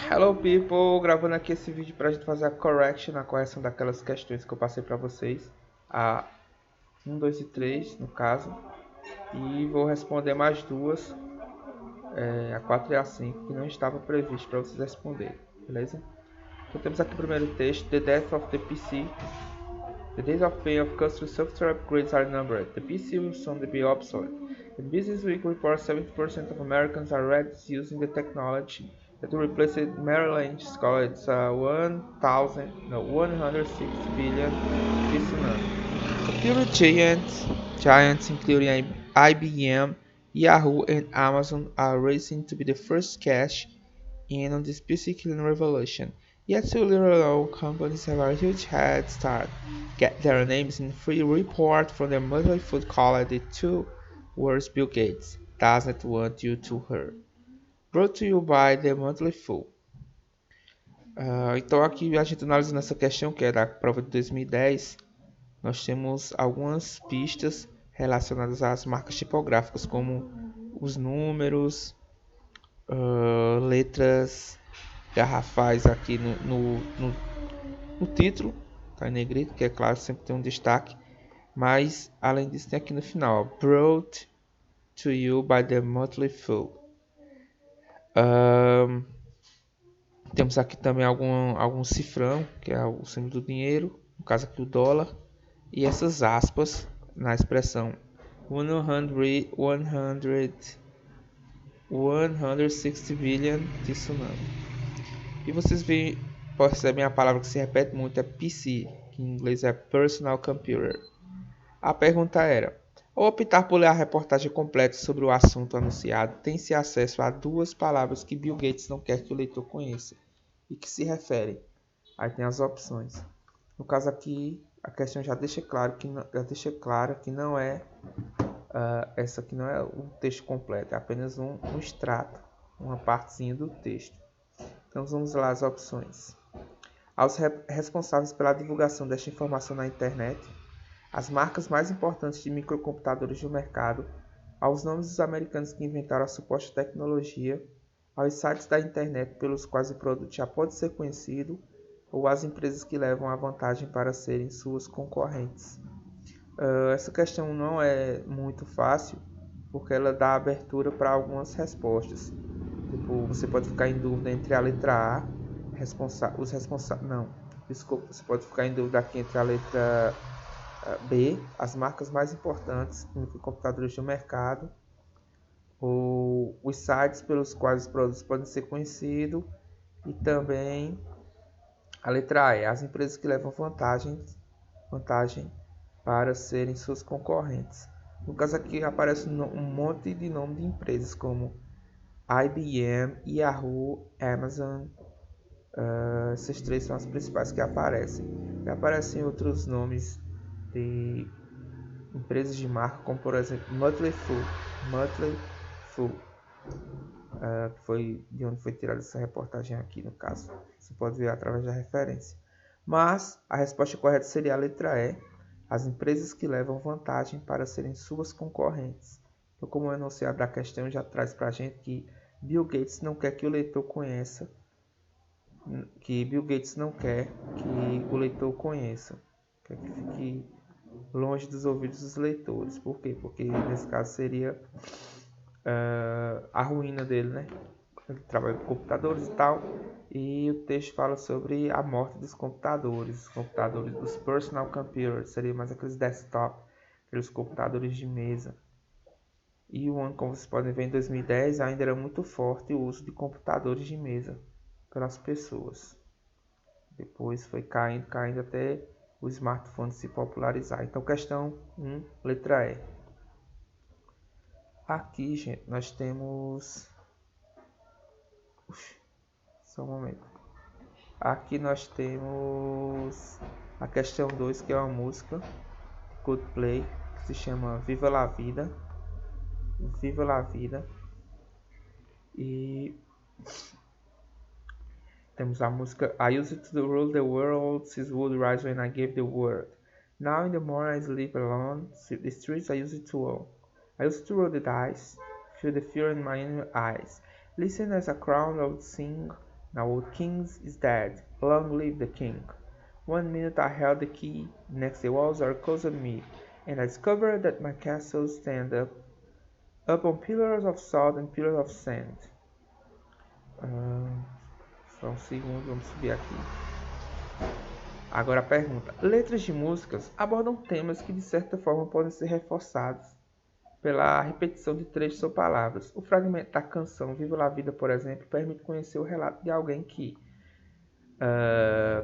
Hello people, gravando aqui esse vídeo pra gente fazer a correção daquelas questões que eu passei pra vocês. A 1, 2 e 3 no caso. E vou responder mais duas, a 4 e a 5, que não estava previsto para vocês responderem, beleza? Então temos aqui o primeiro texto, The Death of the PC. The days of pay of custom software upgrades are numbered. The PC will soon be obsolete. The Business Week reports 70% of Americans are already using the technology that replaced Merrill Lynch's call its 160 billion tsunami. Computer giants including IBM, Yahoo, and Amazon are racing to be the first cash in on this PC killing revolution. Yet two little companies have a huge head start. Get their names in free report from the monthly food called the two words Bill Gates doesn't want you to hear. Brought to you by the monthly fool. Então aqui a gente analisando essa questão que é da prova de 2010, nós temos algumas pistas relacionadas às marcas tipográficas, como os números, letras garrafais aqui no título, tá em negrito, que é claro, sempre tem um destaque. Mas, além disso, tem aqui no final, Brought to you by the Motley Fool. Temos aqui também algum cifrão, que é o símbolo do dinheiro, no caso aqui o dólar. E essas aspas na expressão 160 billion de tsunami. E vocês percebem a palavra que se repete muito é PC, que em inglês é Personal Computer. A pergunta era: ao optar por ler a reportagem completa sobre o assunto anunciado, tem-se acesso a duas palavras que Bill Gates não quer que o leitor conheça e que se referem. Aí tem as opções. No caso aqui, a questão já deixa clara que não é essa aqui não é o texto completo, é apenas um extrato, uma partezinha do texto. Então vamos lá as opções. Aos responsáveis pela divulgação desta informação na internet, as marcas mais importantes de microcomputadores do mercado, aos nomes dos americanos que inventaram a suposta tecnologia, aos sites da internet pelos quais o produto já pode ser conhecido, ou às empresas que levam a vantagem para serem suas concorrentes. Essa questão não é muito fácil, porque ela dá abertura para algumas respostas. Tipo, você pode ficar em dúvida entre a letra A, os responsáveis. Não, desculpa, você pode ficar em dúvida aqui entre a letra B, as marcas mais importantes de computadores do mercado, ou os sites pelos quais os produtos podem ser conhecidos, e também a letra E, as empresas que levam vantagem para serem suas concorrentes. No caso aqui aparece um monte de nome de empresas como IBM, Yahoo, Amazon. Esses três são as principais que aparecem. E aparecem outros nomes de empresas de marca, como por exemplo Motley Fool, que foi de onde foi tirada essa reportagem aqui no caso. Você pode ver através da referência. Mas a resposta correta seria a letra E, as empresas que levam vantagem para serem suas concorrentes. Então, como o enunciado da questão já traz para a gente que Bill Gates não quer que o leitor conheça, quer que o leitor conheça, quer que fique longe dos ouvidos dos leitores. Por quê? Porque nesse caso seria a ruína dele, né? Ele trabalha com computadores e tal, e o texto fala sobre a morte dos computadores dos personal computers, seria mais aqueles desktop, aqueles computadores de mesa. E o ano, como vocês podem ver, em 2010 ainda era muito forte o uso de computadores de mesa pelas pessoas. Depois foi caindo até o smartphone se popularizar. Então, questão 1, letra E. Aqui, gente, nós temos... Só um momento. Aqui nós temos a questão 2, que é uma música Coldplay, que se chama Viva la Vida. Viva la Vida. E temos a música I used to rule the world, since would rise when I gave the word. Now in the morning I sleep alone, the streets I used to own. I used to roll the dice, feel the fear in my eyes. Listen as a crowd would sing, Now old king is dead. Long live the king. 1 minute I held the key, next the walls are closed on me, and I discovered that my castle stand up on pillars of salt and pillars of sand. Só um segundo, vamos subir aqui. Agora a pergunta. Letras de músicas abordam temas que de certa forma podem ser reforçados pela repetição de trechos ou palavras. O fragmento da canção Viva la Vida, por exemplo, permite conhecer o relato de alguém que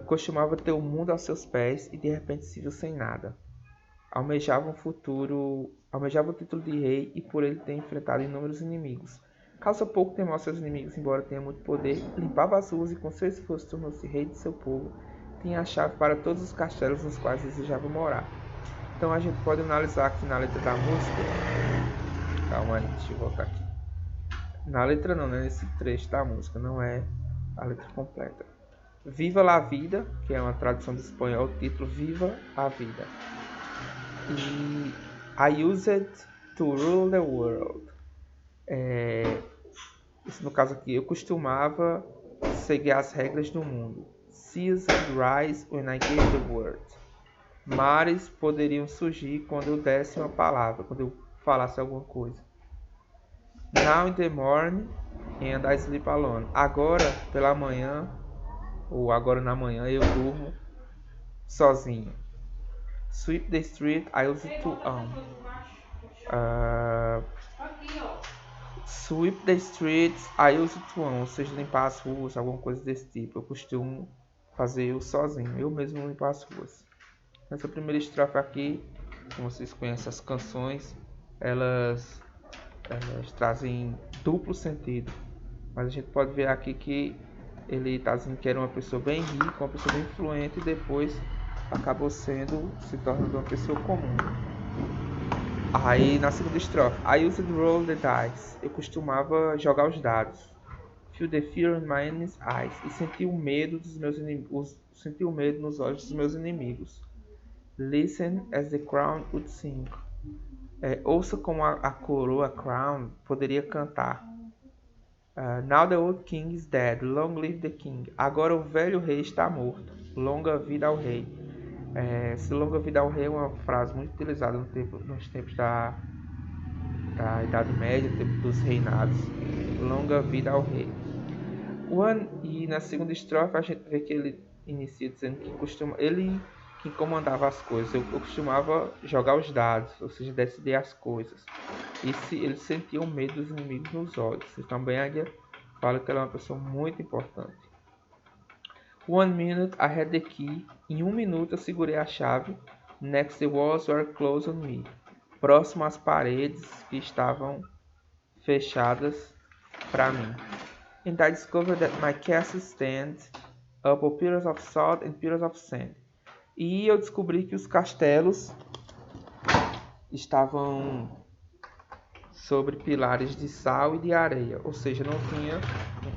costumava ter o mundo aos seus pés e de repente se viu sem nada. Almejava o título de rei e por ele ter enfrentado inúmeros inimigos. Causa pouco temor aos seus inimigos, embora tenha muito poder, limpava as ruas e com seu esforço tornou-se rei de seu povo. Tinha a chave para todos os castelos nos quais desejava morar. Então a gente pode analisar aqui na letra da música. Calma aí, deixa eu voltar aqui. Na letra não, né? Nesse trecho da música, não é a letra completa. Viva la vida, que é uma tradução do espanhol, o título Viva a Vida. E I use it to rule the world. Isso no caso aqui, eu costumava seguir as regras do mundo. Seas and rise when I gave the word. Mares poderiam surgir quando eu desse uma palavra, quando eu falasse alguma coisa. Now in the morning and I sleep alone. Agora pela manhã, ou agora na manhã, eu durmo sozinho. Sweep the street, I use it to sweep the streets, I use it to ou seja, limpar as ruas, alguma coisa desse tipo. Eu costumo fazer eu sozinho, eu mesmo limpar as ruas. Nessa primeira estrofe aqui, como vocês conhecem as canções, elas trazem duplo sentido. Mas a gente pode ver aqui que ele está dizendo que era uma pessoa bem rica, uma pessoa bem influente e depois acabou se tornando uma pessoa comum. Aí na segunda estrofe, I used to roll the dice. Eu costumava jogar os dados. Feel the fear in my enemy's eyes. E senti o medo dos meus inimigos. Senti o medo nos olhos dos meus inimigos. Listen as the crown would sing. Ouça como a coroa, crown, poderia cantar. Now the old king is dead. Long live the king. Agora o velho rei está morto. Longa vida ao rei. Esse longa vida ao rei é uma frase muito utilizada nos tempos da Idade Média, tempo dos reinados. Longa vida ao rei. E na segunda estrofe a gente vê que ele inicia dizendo que ele que comandava as coisas. Eu costumava jogar os dados, ou seja, decidir as coisas. E ele sentia o medo dos inimigos nos olhos. E também ainda fala que ele é uma pessoa muito importante. 1 minute I had the key. Em 1 minuto eu segurei a chave. Next the walls were closed on me. Próximo às paredes que estavam fechadas para mim. And I discovered that my castle stands up on pillars of salt and pillars of sand. E eu descobri que os castelos estavam sobre pilares de sal e de areia, ou seja,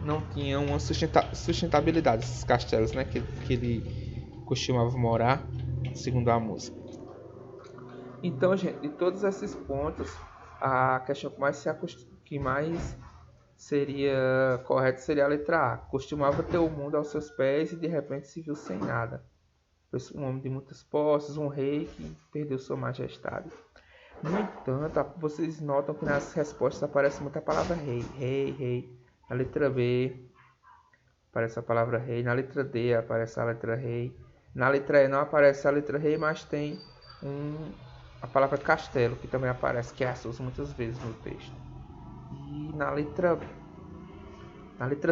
não tinha uma sustentabilidade esses castelos, né, que ele costumava morar, segundo a música. Então, gente, de todos esses pontos, a questão que mais seria correta seria a letra A. Costumava ter o mundo aos seus pés e de repente se viu sem nada. Um homem de muitas posses, um rei que perdeu sua majestade. No entanto, vocês notam que nas respostas aparece muita palavra rei, rei. Na letra B aparece a palavra rei, na letra D aparece a letra rei. Na letra E não aparece a letra rei, mas tem a palavra castelo, que também aparece castles muitas vezes no texto. E na letra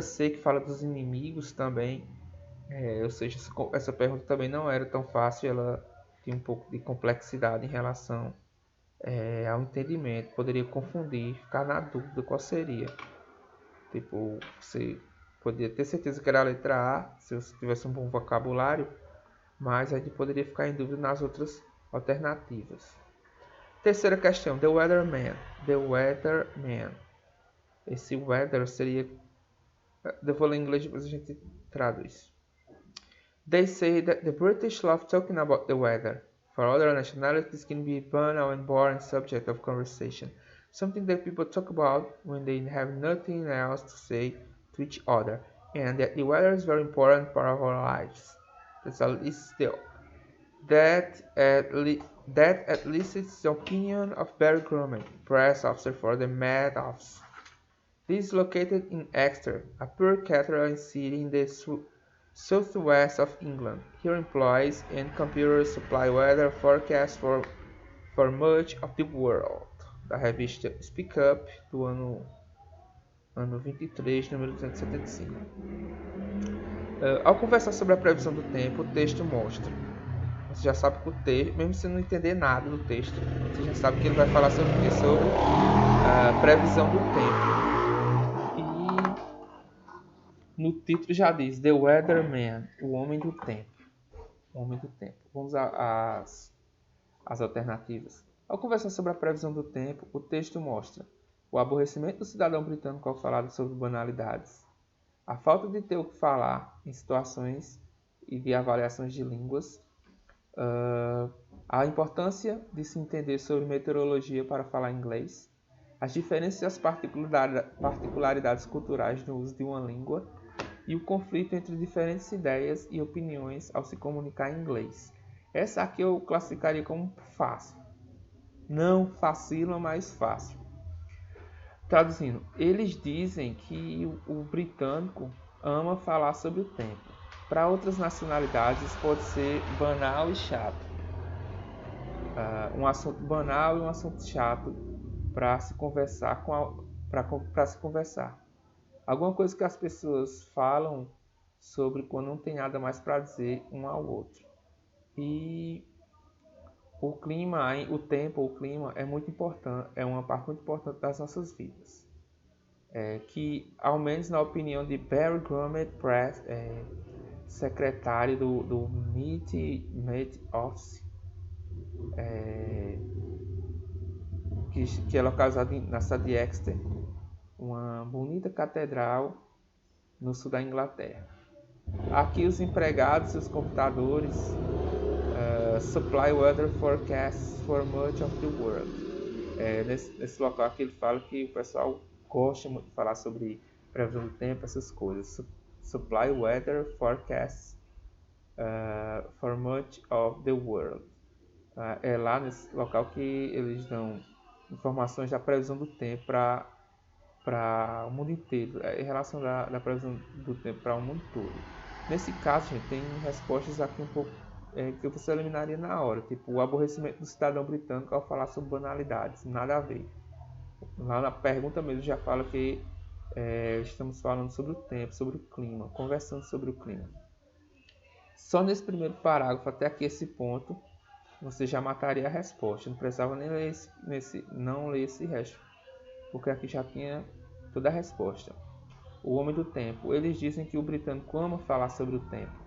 C, que fala dos inimigos também, ou seja, essa pergunta também não era tão fácil, ela tinha um pouco de complexidade em relação ao entendimento, poderia confundir, ficar na dúvida qual seria. Tipo, você poderia ter certeza que era a letra A, se você tivesse um bom vocabulário, mas aí poderia ficar em dúvida nas outras alternativas. Terceira questão, the weatherman. Esse weather seria... Eu vou ler em inglês, depois a gente traduz. They say that the British love talking about the weather. For other nationalities, this can be a banal and boring subject of conversation. Something that people talk about when they have nothing else to say to each other. and that the weather is very important for our lives. That's at least that at least it's the opinion of Barry Grumman, press officer for the Met Office. This is located in Exeter, a poor cathedral city in the southwest of England. Here employs and computers supply weather forecasts for much of the world. Da revista Speak Up, do ano 23, número 275. Ao conversar sobre a previsão do tempo, o texto mostra. Você já sabe que o texto, mesmo se não entender nada do texto, você já sabe que ele vai falar sobre o quê? Sobre a previsão do tempo. E no título já diz The Weatherman, o homem do tempo. O homem do tempo. Vamos às alternativas. Ao conversar sobre a previsão do tempo, o texto mostra o aborrecimento do cidadão britânico ao falar sobre banalidades, a falta de ter o que falar em situações e de avaliações de línguas, a importância de se entender sobre meteorologia para falar inglês, as diferenças e as particularidades culturais no uso de uma língua e o conflito entre diferentes ideias e opiniões ao se comunicar em inglês. Essa aqui eu classificaria como fácil. Não facila, mas fácil. Traduzindo, eles dizem que o britânico ama falar sobre o tempo. Para outras nacionalidades pode ser banal e chato. Um assunto banal e um assunto chato para se conversar para se conversar. Alguma coisa que as pessoas falam sobre quando não tem nada mais para dizer um ao outro. E o clima, o tempo, o clima é muito importante, é uma parte muito importante das nossas vidas. Que, ao menos na opinião de Barry Grumman, secretário do Met Office, que é localizado na cidade de Exeter, uma bonita catedral no sul da Inglaterra. Aqui os empregados e os computadores supply weather forecasts for much of the world. Nesse local aqui ele fala que o pessoal gosta muito de falar sobre previsão do tempo, essas coisas. Supply weather forecasts for much of the world. É lá nesse local que eles dão informações da previsão do tempo para o mundo inteiro, em relação da previsão do tempo para o mundo todo. Nesse caso, gente, tem respostas aqui um pouco que você eliminaria na hora, tipo o aborrecimento do cidadão britânico ao falar sobre banalidades, nada a ver. Lá na pergunta mesmo já fala que estamos falando sobre o tempo, sobre o clima, conversando sobre o clima. Só nesse primeiro parágrafo, até aqui esse ponto, você já mataria a resposta. Não precisava nem ler esse resto, porque aqui já tinha toda a resposta. O homem do tempo. Eles dizem que o britânico ama falar sobre o tempo.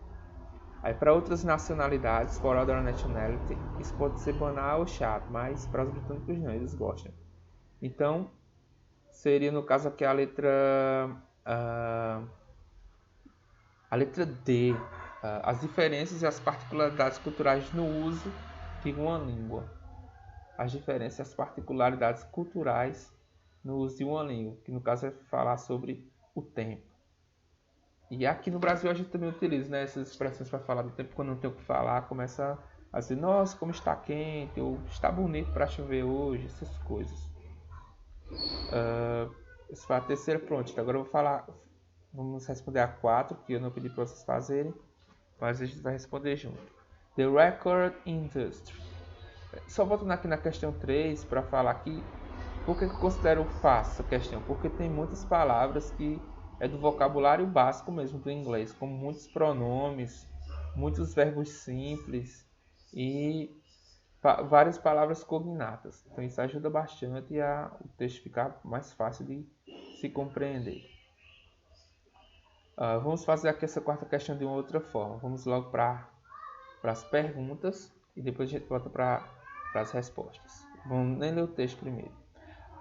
Aí para outras nacionalidades, for other nationality, isso pode ser banal ou chato, mas para os britânicos não, eles gostam. Então, seria no caso aqui a letra D, as diferenças e as particularidades culturais no uso de uma língua. As diferenças e as particularidades culturais no uso de uma língua, que no caso é falar sobre o tempo. E aqui no Brasil a gente também utiliza, né, essas expressões para falar do tempo. Quando não tem o que falar, começa a dizer, nossa, como está quente, ou está bonito para chover hoje, essas coisas. Essa foi a terceira, pronto. Agora eu vou vamos responder a 4, que eu não pedi para vocês fazerem, mas a gente vai responder junto. The Record Industry. Só voltando aqui na questão 3 para falar aqui, por que eu considero fácil essa questão? Porque tem muitas palavras que é do vocabulário básico mesmo do inglês, como muitos pronomes, muitos verbos simples e várias palavras cognatas. Então isso ajuda bastante a o texto ficar mais fácil de se compreender. Vamos fazer aqui essa quarta questão de uma outra forma. Vamos logo para as perguntas e depois a gente volta para as respostas. Vamos nem ler o texto primeiro.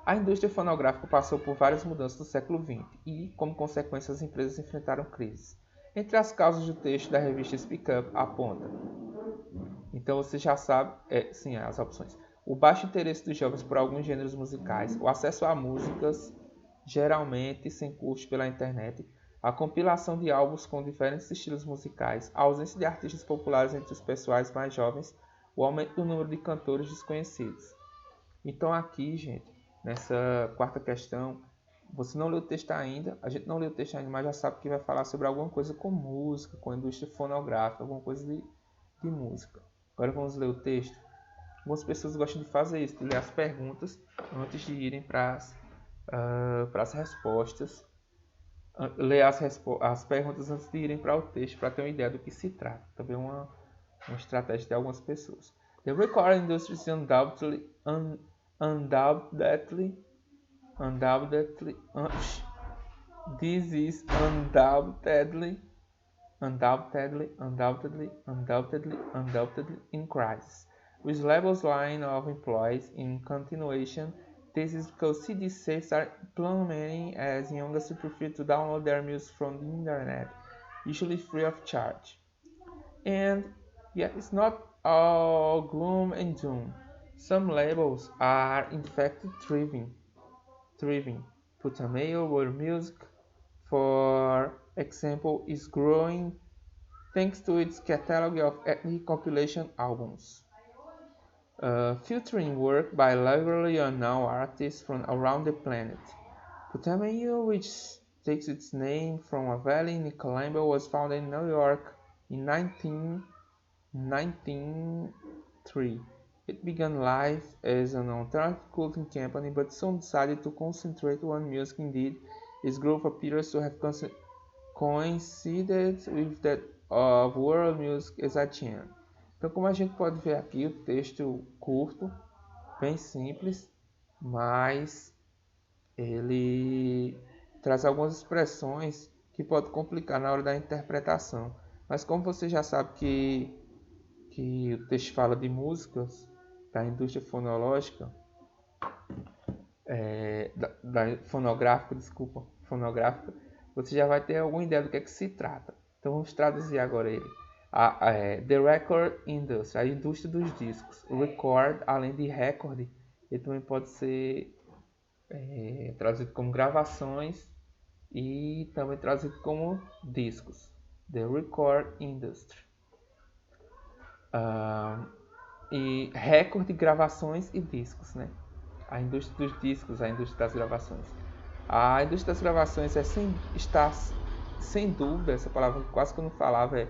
A indústria fonográfica passou por várias mudanças no século XX e, como consequência, as empresas enfrentaram crises. Entre as causas do texto da revista Speak Up aponta. Então você já sabe, sim, as opções. O baixo interesse dos jovens por alguns gêneros musicais, o acesso a músicas, geralmente sem custo pela internet, a compilação de álbuns com diferentes estilos musicais, a ausência de artistas populares entre os pessoais mais jovens, o aumento do número de cantores desconhecidos. Então aqui, gente, nessa quarta questão, você não leu o texto ainda, a gente não leu o texto ainda, mas já sabe que vai falar sobre alguma coisa com música, com a indústria fonográfica, alguma coisa de música. Agora vamos ler o texto. Algumas pessoas gostam de fazer isso, de ler as perguntas antes de irem para as respostas. Ler as perguntas antes de irem para o texto, para ter uma ideia do que se trata. Também uma estratégia de algumas pessoas. The recording industry is undoubtedly, this is undoubtedly in crisis. With Label's line of employees in continuation, this is because CD sales are plummeting as youngsters prefer to download their music from the internet, usually free of charge. And yet it's not all gloom and doom. Some labels are in fact thriving. Putumayo World Music, for example, is growing thanks to its catalog of ethnic compilation albums, featuring work by largely unknown artists from around the planet. Putumayo, which takes its name from a valley in Columbia, was founded in New York in 1903. It began life as an alternative clothing company, but soon decided to concentrate on music. Indeed, its growth appears to have coincided with that of world music as a chain. Então, como a gente pode ver aqui, o texto curto, bem simples, mas ele traz algumas expressões que podem complicar na hora da interpretação. Mas como você já sabe que o texto fala de músicas da indústria fonológica, fonográfica, você já vai ter alguma ideia do que é que se trata. Então vamos traduzir agora ele. The record industry, a indústria dos discos. Record, além de record, ele também pode ser traduzido como gravações e também traduzido como discos. The record industry. E recorde, gravações e discos, né? A indústria dos discos, a indústria das gravações. A indústria das gravações está sem dúvida, essa palavra quase que eu não falava, é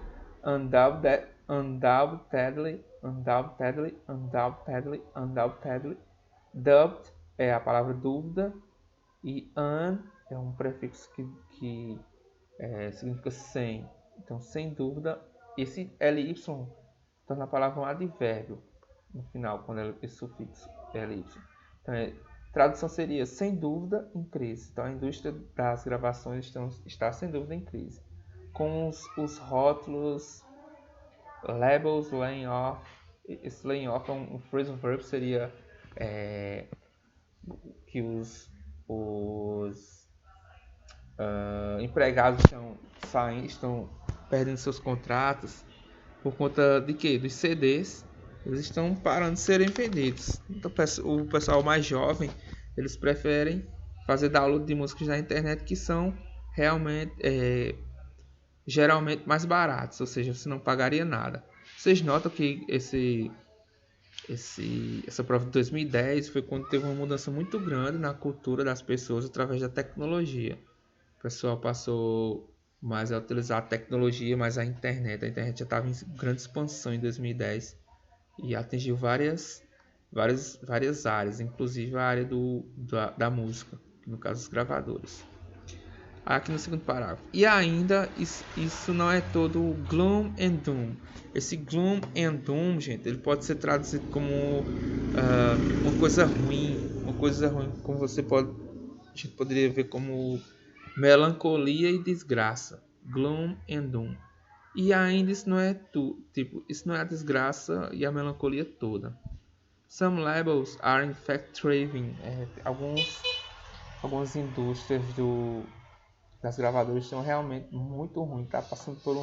undoubtedly. Doubt é a palavra dúvida e é um prefixo que significa sem. Então, sem dúvida, esse ly torna a palavra um advérbio no final, quando esse sufixo ly. Então, tradução seria sem dúvida em crise. Então a indústria das gravações está sem dúvida em crise. Com os rótulos, labels, laying off. Esse laying off é um phrasal verb, seria que os empregados estão perdendo seus contratos por conta de quê? Dos CDs. Eles estão parando de serem vendidos. Então o pessoal mais jovem, eles preferem fazer download de músicas na internet que são realmente geralmente mais baratos, ou seja, você não pagaria nada. Vocês notam que essa prova de 2010 foi quando teve uma mudança muito grande na cultura das pessoas através da tecnologia. O pessoal passou mais a utilizar a tecnologia, mais a internet. A internet já estava em grande expansão em 2010 e atingiu várias áreas, inclusive a área da música, no caso dos gravadores. Aqui no segundo parágrafo. E ainda, isso não é todo gloom and doom. Esse gloom and doom, gente, ele pode ser traduzido como uma coisa ruim, como a gente poderia ver como melancolia e desgraça. Gloom and doom. E ainda isso não é isso não é a desgraça e a melancolia toda. Some labels are in fact thriving. Algumas indústrias das gravadoras estão realmente muito ruins, tá passando por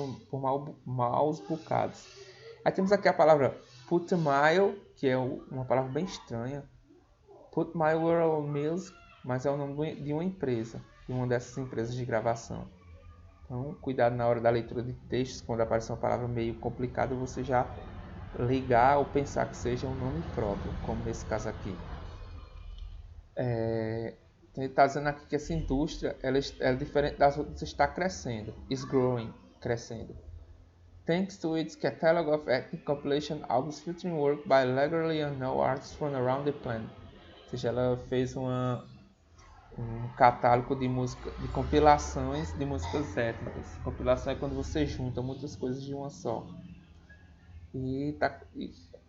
maus bocados. Aí temos aqui a palavra Putumayo, que é uma palavra bem estranha. Putumayo World Music, mas é o nome de uma empresa, de uma dessas empresas de gravação. Então, cuidado na hora da leitura de textos, quando aparecer uma palavra meio complicada, você já ligar ou pensar que seja um nome próprio, como nesse caso aqui. Ele está dizendo aqui que essa indústria ela é diferente das outras, está crescendo, is growing, crescendo. Thanks to its catalog of ethnic compilation albums featuring work by legally unknown artists from around the planet. Ou seja, ela fez um catálogo de música, de compilações de músicas étnicas. Compilação é quando você junta muitas coisas de uma só. E tá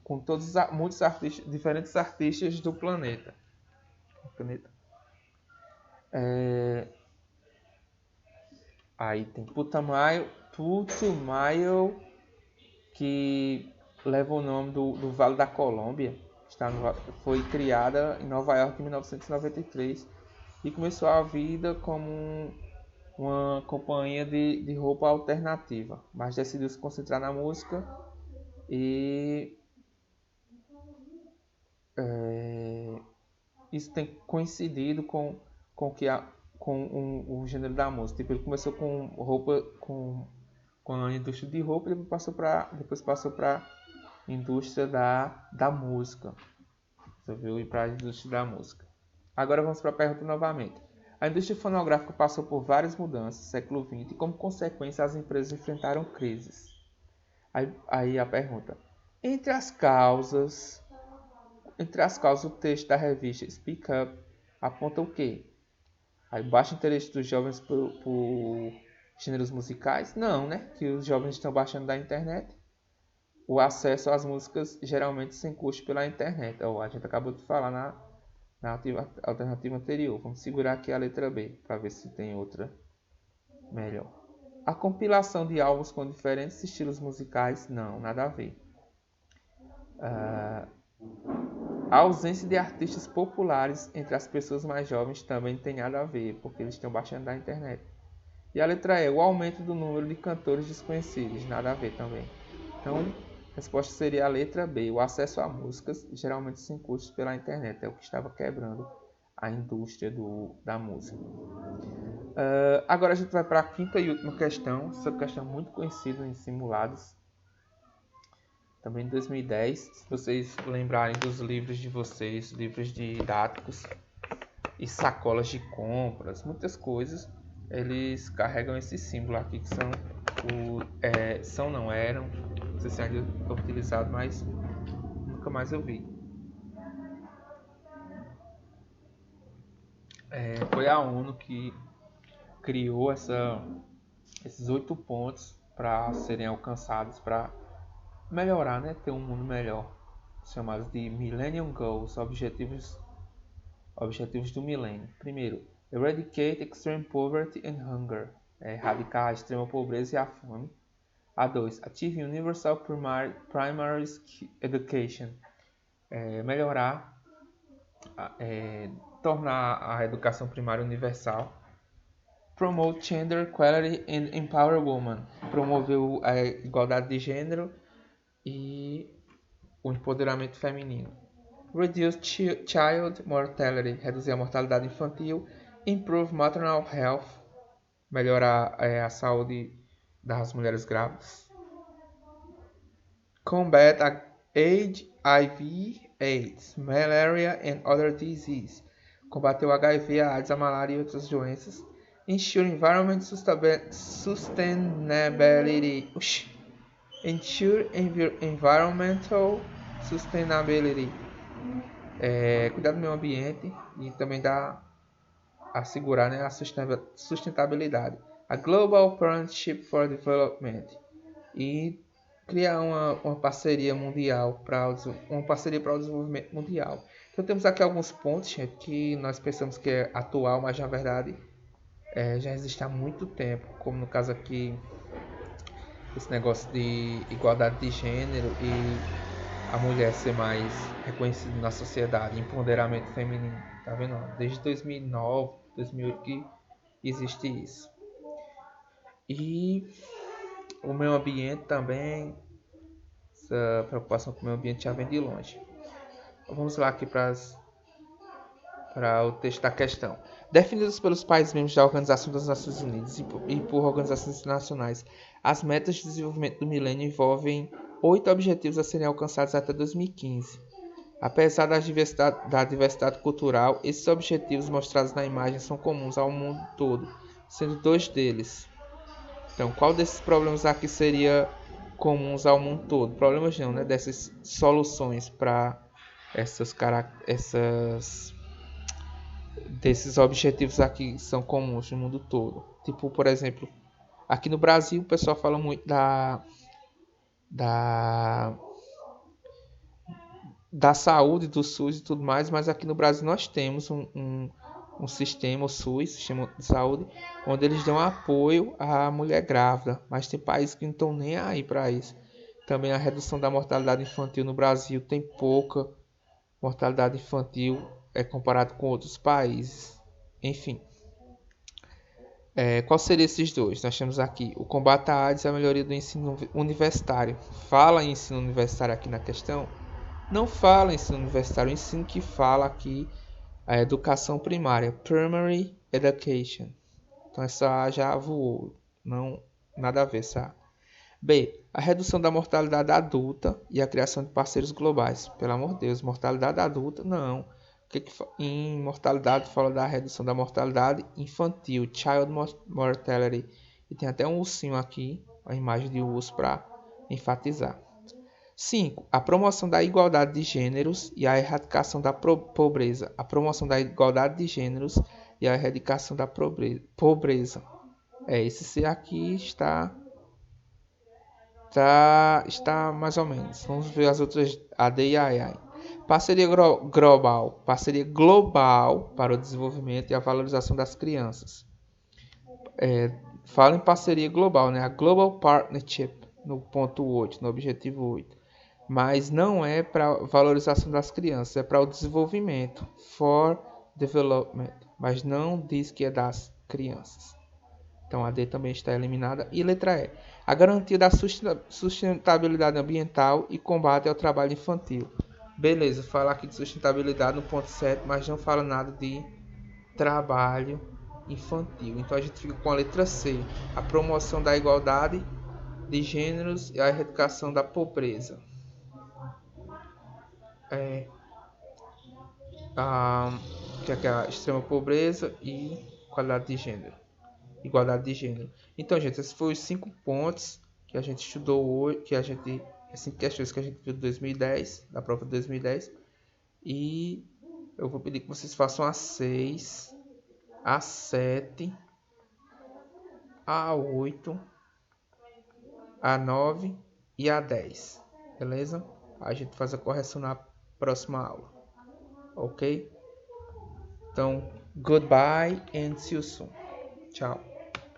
com todos muitos artistas, diferentes artistas do planeta. Aí tem Putumayo, que leva o nome do Vale da Colômbia. Foi criada em Nova York em 1993 e começou a vida como uma companhia de roupa alternativa, mas decidiu se concentrar na música e isso tem coincidido com o gênero da música. Tipo, ele começou com roupa, com a indústria de roupa e depois passou para indústria da música. Resolveu ir para a indústria da música. Agora vamos para a pergunta novamente. A indústria fonográfica passou por várias mudanças no século XX e, como consequência, as empresas enfrentaram crises. Aí a pergunta. Entre as causas, o texto da revista Speak Up aponta o quê? Aí, baixo interesse dos jovens por gêneros musicais? Não, né? Que os jovens estão baixando da internet. O acesso às músicas geralmente sem custo pela internet. A gente acabou de falar na alternativa anterior. Vamos segurar aqui a letra B para ver se tem outra melhor. A compilação de álbuns com diferentes estilos musicais? Não, nada a ver. A ausência de artistas populares entre as pessoas mais jovens também tem nada a ver, porque eles estão baixando da internet. E a letra E, o aumento do número de cantores desconhecidos, nada a ver também. Então, a resposta seria a letra B, o acesso a músicas, geralmente sem custos pela internet, é o que estava quebrando a indústria da música. Agora a gente vai para a quinta e última questão, essa questão muito conhecida em simulados. Também em 2010, se vocês lembrarem dos livros de vocês, livros didáticos e sacolas de compras, muitas coisas, eles carregam esse símbolo aqui que eram, não sei se ainda é utilizado, mas nunca mais eu vi. Foi a ONU que criou esses 8 pontos para serem alcançados, para melhorar, né? Ter um mundo melhor, chamados de Millennium Goals, objetivos do milênio. Primeiro, eradicate extreme poverty and hunger, erradicar a extrema pobreza e a fome. A 2, achieve universal primary education, melhorar, tornar a educação primária universal. Promote gender equality and empower women, promover a igualdade de gênero e o empoderamento feminino. Reduce child mortality, reduzir a mortalidade infantil. Improve maternal health, melhorar a saúde das mulheres grávidas. Combat HIV/AIDS, malaria and other diseases, combater o HIV, a AIDS, a malária e outras doenças. Ensure environmental sustainability. Ensure environmental sustainability. Cuidar do meio ambiente e também assegurar, né, a sustentabilidade. A Global Partnership for Development. E criar uma parceria mundial para o desenvolvimento mundial. Então temos aqui alguns pontos, gente, que nós pensamos que é atual, mas na verdade já existe há muito tempo, como no caso aqui esse negócio de igualdade de gênero e a mulher ser mais reconhecida na sociedade, empoderamento feminino, tá vendo? Desde 2009, 2008 que existe isso. E o meio ambiente também, essa preocupação com o meio ambiente já vem de longe. Vamos lá aqui para o texto da questão. Definidas pelos países membros da Organização das Nações Unidas e por organizações internacionais, as metas de desenvolvimento do milênio envolvem 8 objetivos a serem alcançados até 2015. Apesar da diversidade cultural, esses objetivos mostrados na imagem são comuns ao mundo todo, sendo 2 deles. Então, qual desses problemas aqui seria comuns ao mundo todo? Problemas não, né? Dessas soluções para desses objetivos aqui são comuns no mundo todo. Tipo, por exemplo, aqui no Brasil o pessoal fala muito da da saúde, do SUS e tudo mais, mas aqui no Brasil nós temos um sistema, o SUS, Sistema de Saúde, onde eles dão apoio à mulher grávida, mas tem países que não estão nem aí para isso. Também a redução da mortalidade infantil no Brasil tem pouca mortalidade infantil comparado com outros países. Enfim, qual seria esses dois? Nós temos aqui o combate à AIDS e a melhoria do ensino universitário. Fala em ensino universitário aqui na questão? Não fala em ensino universitário, o ensino que fala aqui a educação primária, Primary Education. Então essa A já voou, não nada a ver essa. B. A redução da mortalidade adulta e a criação de parceiros globais. Pelo amor de Deus, mortalidade adulta? Não. Em mortalidade fala da redução da mortalidade infantil, Child Mortality. E tem até um ursinho aqui, a imagem de um urso para enfatizar. 5. A promoção da igualdade de gêneros e a erradicação da pobreza. A promoção da igualdade de gêneros e a erradicação da pobreza. Esse C aqui está mais ou menos. Vamos ver as outras, a D e a E. Parceria global. Parceria global para o desenvolvimento e a valorização das crianças. Fala em parceria global, né? A Global Partnership no ponto 8, no objetivo 8. Mas não é para valorização das crianças, é para o desenvolvimento, for development, mas não diz que é das crianças. Então a D também está eliminada. E letra E, a garantia da sustentabilidade ambiental e combate ao trabalho infantil. Beleza, fala aqui de sustentabilidade no ponto 7, mas não fala nada de trabalho infantil. Então a gente fica com a letra C, a promoção da igualdade de gêneros e a erradicação da pobreza. Que é a extrema pobreza e qualidade de gênero, igualdade de gênero. Então, gente, esses foram os 5 pontos que a gente estudou hoje, as 5 questões que a gente viu de 2010, da prova de 2010. E eu vou pedir que vocês façam a 6, a 7, a 8, a 9 e a 10. Beleza? A gente faz a correção na próxima aula. Ok? Então, goodbye and see you soon. Tchau.